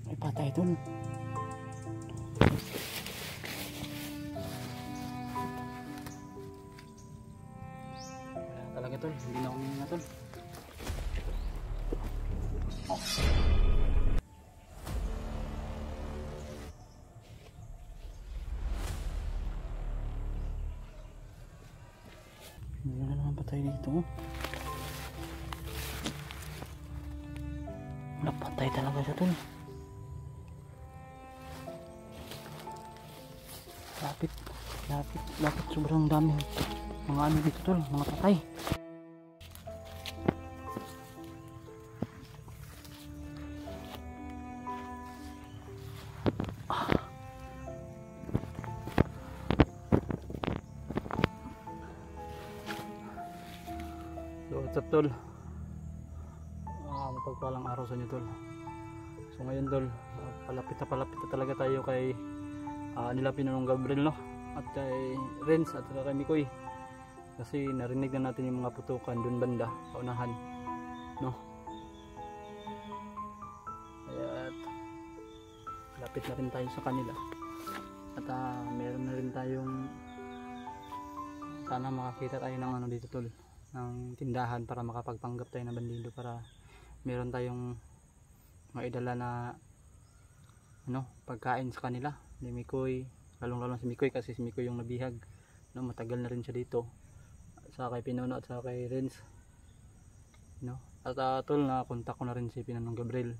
Ay patay tol. Wala talaga tol, hindi na umihinga tol. Hindi na naman patay dito. Napatay talaga siya tol. Lapit sobrang dami mga ano dito tol, mga patay. So what's up tol, mapagpalang araw sa inyo tol. So ngayon tol, palapit na talaga tayo kay nila Pinanong Gabriel no, at kay Renz at kay Mikoy, kasi narinig na natin yung mga putukan dun banda paunahan no. Kaya lapit na rin tayo sa kanila at meron na rin tayong, sana makakita tayo ng ano dito tol, ng tindahan para makapagpanggap tayo ng bandido, para meron tayong maidala na ano, pagkain sa kanila ni Mikoy, lalong si Mikoy kasi si Mikoy yung nabihag no, matagal na rin siya dito, sa kay Pinono at sa kay Renz no. At tol, nakontak ko na rin si Pinanong Gabriel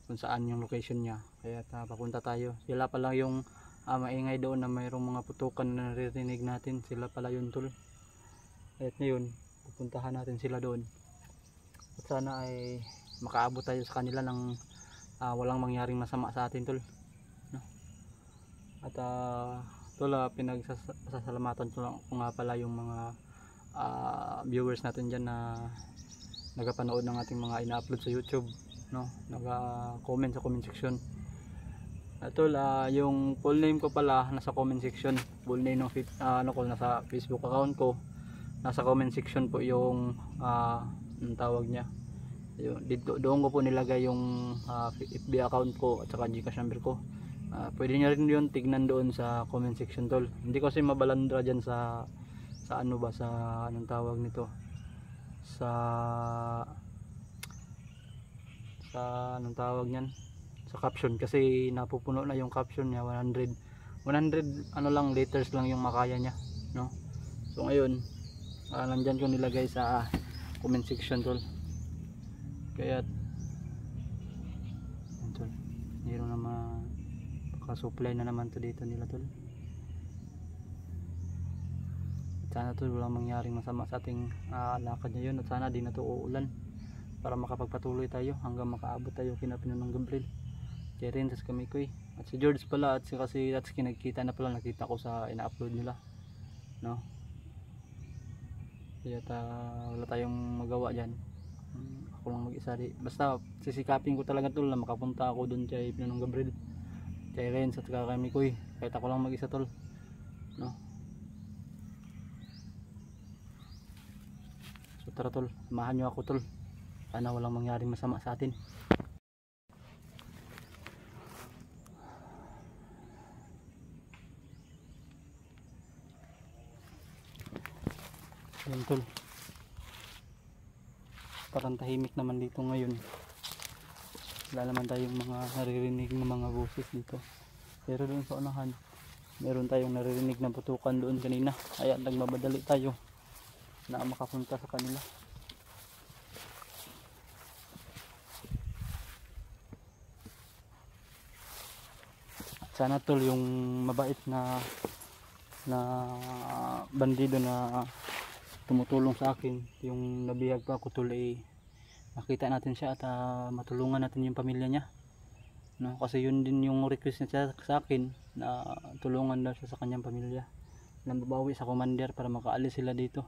kung saan yung location niya, kaya papunta tayo. Sila pala yung maingay doon na mayroong mga putukan na naririnig natin, sila pala yun tol. At ngayon pupuntahan natin sila doon at sana ay makaabot tayo sa kanila ng walang mangyaring masama sa atin tol no? At tol, pinagsasalamatan ko nga pala yung mga viewers natin dyan na nagapanood ng ating mga ina-upload sa YouTube no, naga-comment sa comment section. At tol, yung full name ko pala nasa comment section, full name ng ano ko, nasa Facebook account ko, nasa comment section po yung ang tawag niya. Dito, doon ko po nilagay yung FB account ko at saka Gcash number ko. Pwede nyo rin yun tignan doon sa comment section tol. Hindi ko kasi mabalandra dyan sa ano ba, sa anong tawag nito, sa anong tawag nyan, sa caption, kasi napupuno na yung caption niya. 100 ano lang letters lang yung makaya niya no. So ngayon nandyan ko nilagay sa comment section tol, kaya tol, mayroon na makasupply na naman to dito nila tol. At sana tol walang mangyaring masama sa ating lakad ngayon, at sana di na to uulan para makapagpatuloy tayo hanggang makaabot tayo kina Pinanong Gabriel, kay Renz at kay Mikoy at si George pala, at kasi that's kinagkita na pala, nakita ko sa ina-upload nila no. Kaya wala tayong magawa dyan, ako lang mag-isa basta sisikapin ko talaga tol na makapunta ako dun kay Pinanong Gabriel, kay Renz at kay Mikoy, kahit ako lang mag-isa tol no. So tara tol, samahan nyo ako tol, sana walang mangyaring masama sa atin. Yan tol, parang tahimik naman dito ngayon, wala naman tayong mga naririnig ng mga boses dito, pero doon sa unahan meron tayong naririnig na putukan doon kanina, kaya nagmamadali tayo na makapunta sa kanila. At sana tol yung mabait na bandido na tumutulong sa akin, yung nabihag pa ako tol, makita natin siya at matulungan natin yung pamilya niya no, kasi yun din yung request niya sa akin, na tulungan daw siya sa kanyang pamilya, nang babawi sa commander para makaalis sila dito.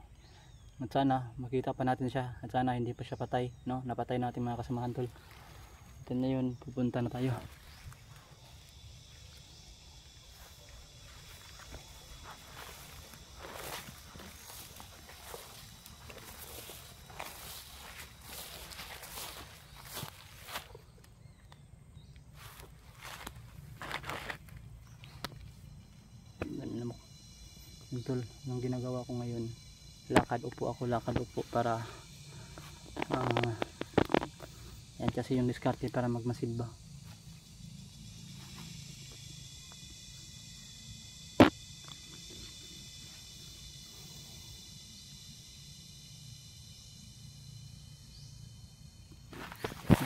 At sana makita pa natin siya, at sana hindi pa siya patay no, napatay natin mga kasamahan tol. At na yun, pupunta na tayo. tol. Yung ginagawa ko ngayon, lakad upo ako, lakad upo para yan kasi yung diskarte para magmasid ba.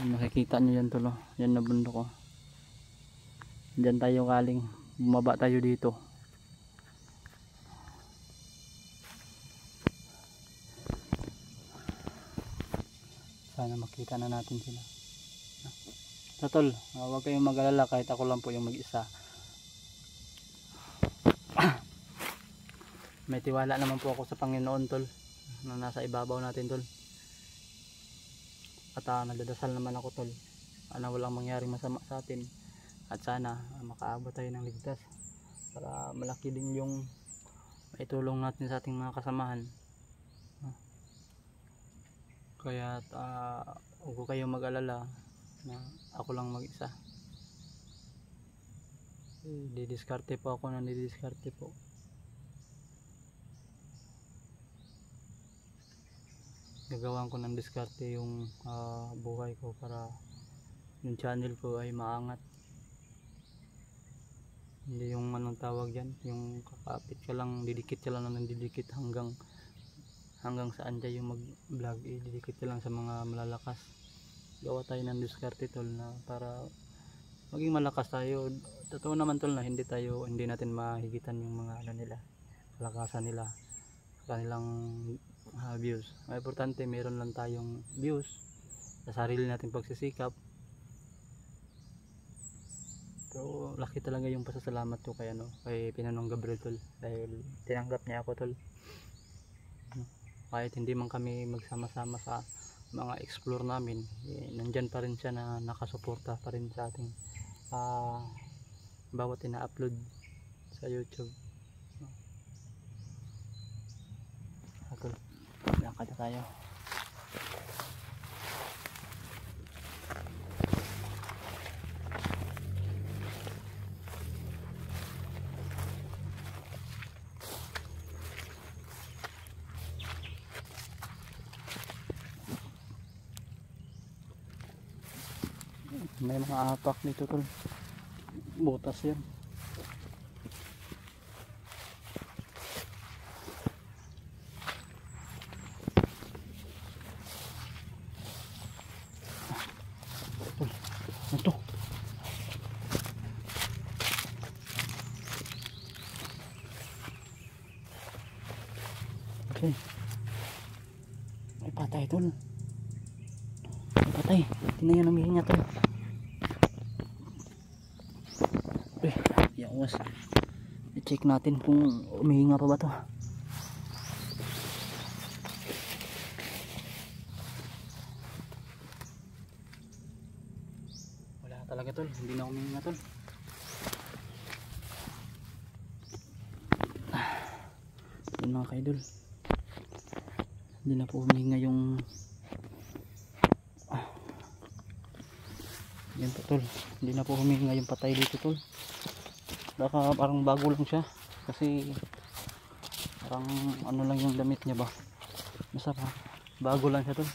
Makikita nyo yan tol, yan na bundok ko. Diyan tayo galing, bumaba tayo dito. Sana makita na natin sila. So tol, huwag kayong mag-alala kahit ako lang po yung mag-isa. May tiwala naman po ako sa Panginoon tol, na nasa ibabaw natin tol. At nagdadasal naman ako tol, na walang mangyaring masama sa atin. At sana makaabot tayo ng ligtas para malaki din yung maitulong natin sa ating mga kasamahan. Kaya huwag ko kayong mag-alala na ako lang mag-isa. Didiskarte po ako, nandidiskarte po. Gagawin ko ng diskarte yung buhay ko para yung channel ko ay maangat. Hindi yung anong tawag yan, yung kakapit ka lang, didikit ka lang ng didikit hanggang saan dyan yung mag vlog, didikit ka lang sa mga malalakas. Gawa tayo ng diskarte tol na para maging malakas tayo. Totoo naman tol na hindi natin mahigitan yung mga nila, kalakasan nila, kanilang views. Ang importante meron lang tayong views sa sarili nating pagsisikap. Pero laki talaga yung pasasalamat ko kay Pinanong Gabriel tol, dahil tinanggap niya ako tol. Kahit hindi man kami magsama-sama sa mga explore namin, nandyan pa rin siya na nakasuporta pa rin sa ating bawat ina-upload sa YouTube. Tol, lakad na tayo. May mga apak dito tol, butas yan. Ito. Okay. May patay tol. May patay. Tingnan nyo namihinga tol. Yawas. I-check natin kung umihinga pa ba to. Talaga tol, hindi na huminga tol. Yun mga kaidol, hindi na po huminga yung yan po tol, hindi na po huminga yung patay dito tol. Baka parang bago lang siya, kasi parang ano lang yung damit niya ba, basta pa bago lang siya tol.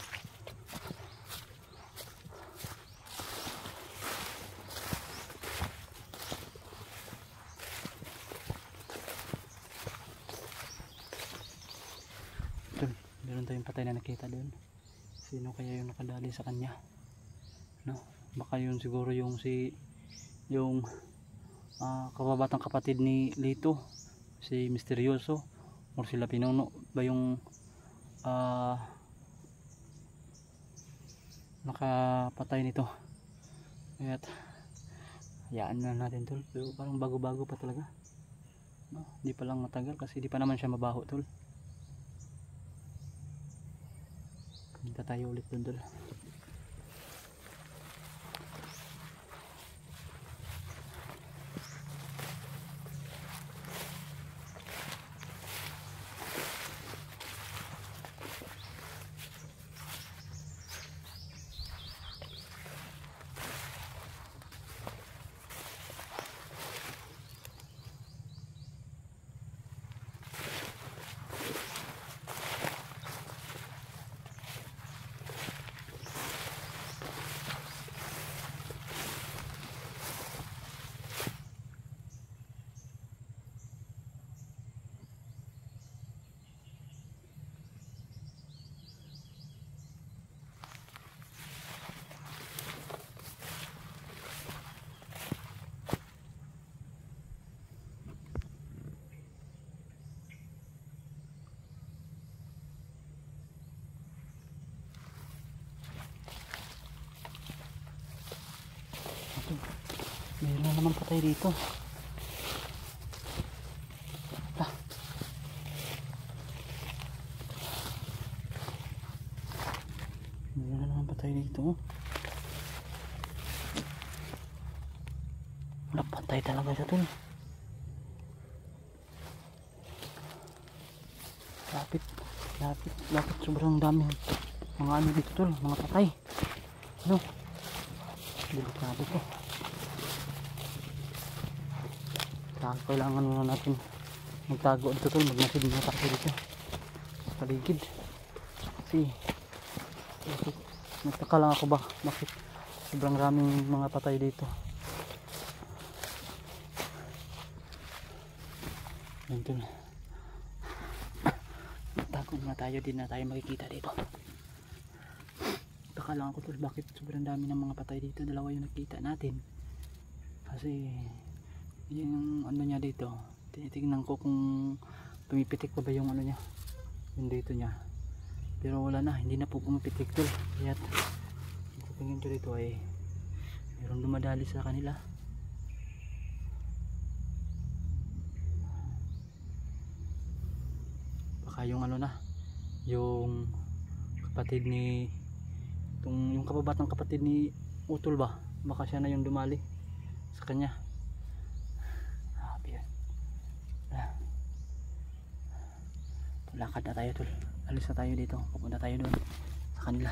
Meron tayong patay na nakita doon. Sino kaya yung nakadali sa kanya? No? Baka yun siguro yung kababatang kapatid ni Lito, si Misteryoso, o sila Pinuno ba yung nakapatay nito. Kaya't hayaan na natin tol. Pero parang bago-bago pa talaga. No? Di pa lang matagal kasi di pa naman siya mabaho tol. Punta tayo ulit doon tol. Meron na naman patay dito. Ah. Meron na naman patay dito. Napatay talaga siya tol. Lapit sobrang dami mga ano dito tol, mga patay. Ano? Delikado to. Kailangan muna natin magtago dito tol, magmasid muna tayo dito sa paligid. Kasi nagtaka lang ako ba bakit sobrang raming mga patay dito. Yan tol. Tago muna tayo, din na tayo makikita dito. Taka lang ako tol, bakit sobrang dami ng mga patay dito. Dalawa yung nakita natin. Kasi yung ano niya dito, tinitignan ko kung pumipitik pa ba yung ano niya, yung dito niya. Pero wala na, hindi na po pumipitik tol. Kaya tingin ko dito ay mayroong dumadali sa kanila. Yung ano na, yung kapatid ni yung kababatang kapatid ni Utol ba, baka siya na yung dumali sa kanya. Lakad na tayo tol, alis na tayo dito, pupunta tayo doon sa kanila.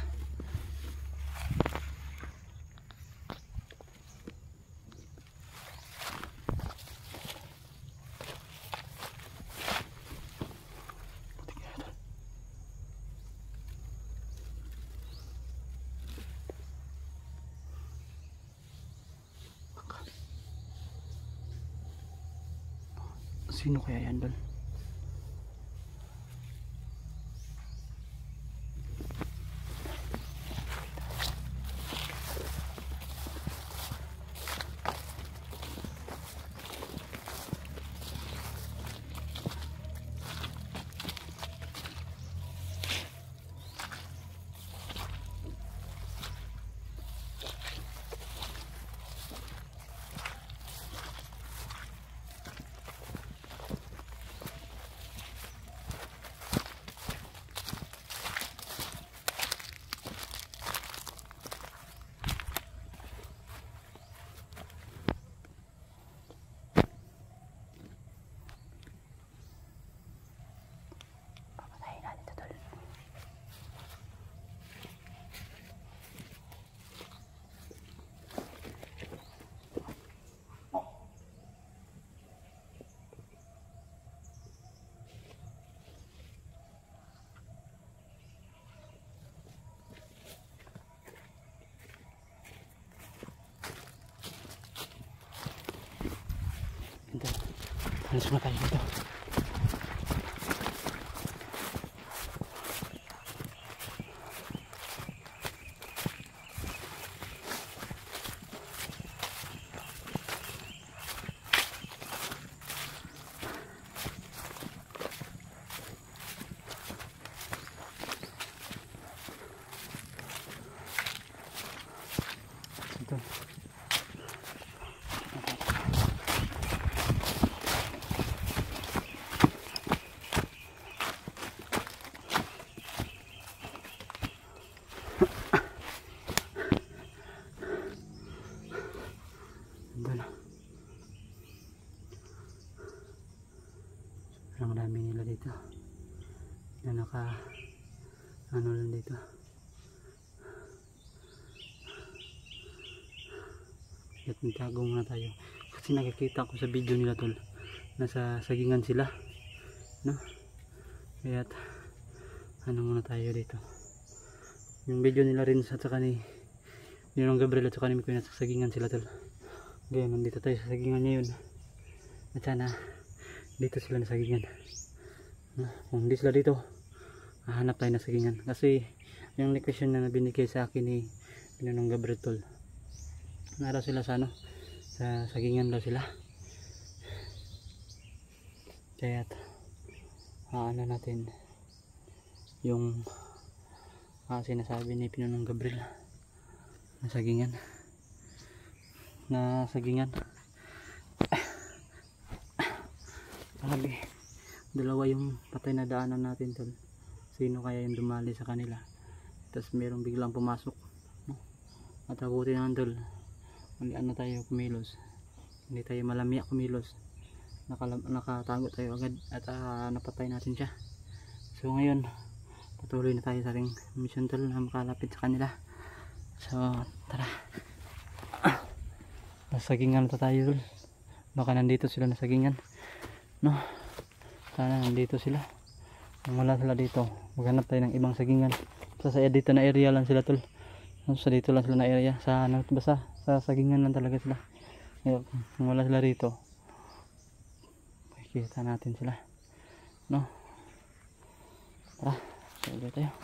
Sino kaya yan doon? Alis na tayo dito. Ito. Ang dami nila dito na ano lang dito. At magtago muna tayo kasi nakikita ko sa video nila tol, nasa sagingan sila, no? Kaya ano muna tayo dito. Yung video nila rin sa saka ni Ninong Gabriel at saka ni Mikoy, nasa sagingan sila tol. Kaya nandito tayo sa sagingan ngayon at sana dito sila na sagingan. Kung hindi sila dito, hahanap tayo na sagingan. Kasi yung location na binigay sa akin ni Ninong Gabriel tol, nara sila sa ano, sa sagingan daw sila. Kaya ano natin yung sinasabi ni Ninong Gabriel na sagingan. na sagingan. Grabe, dalawa yung patay na daanan natin tol. Sino kaya yung dumali sa kanila? Tapos merong biglang pumasok, no? Matabuti naman tol, malian na tayo kumilos, hindi tayo malamya kumilos, nakatago tayo agad at napatay natin siya. So ngayon patuloy na tayo sa ating mission tol na makalapit sa kanila. So tara, nasagingan na tayo tol, baka nandito sila nasagingan, no? Sana nandito sila. Kung wala sila dito, maghanap tayo ng ibang sagingan. Sa dito na area lang sila tol. Sa dito lang sila na area. Sa basta sa sagingan lang talaga sila. Ngayon, kung wala sila dito, makikita natin sila. No? Tara, sige tayo.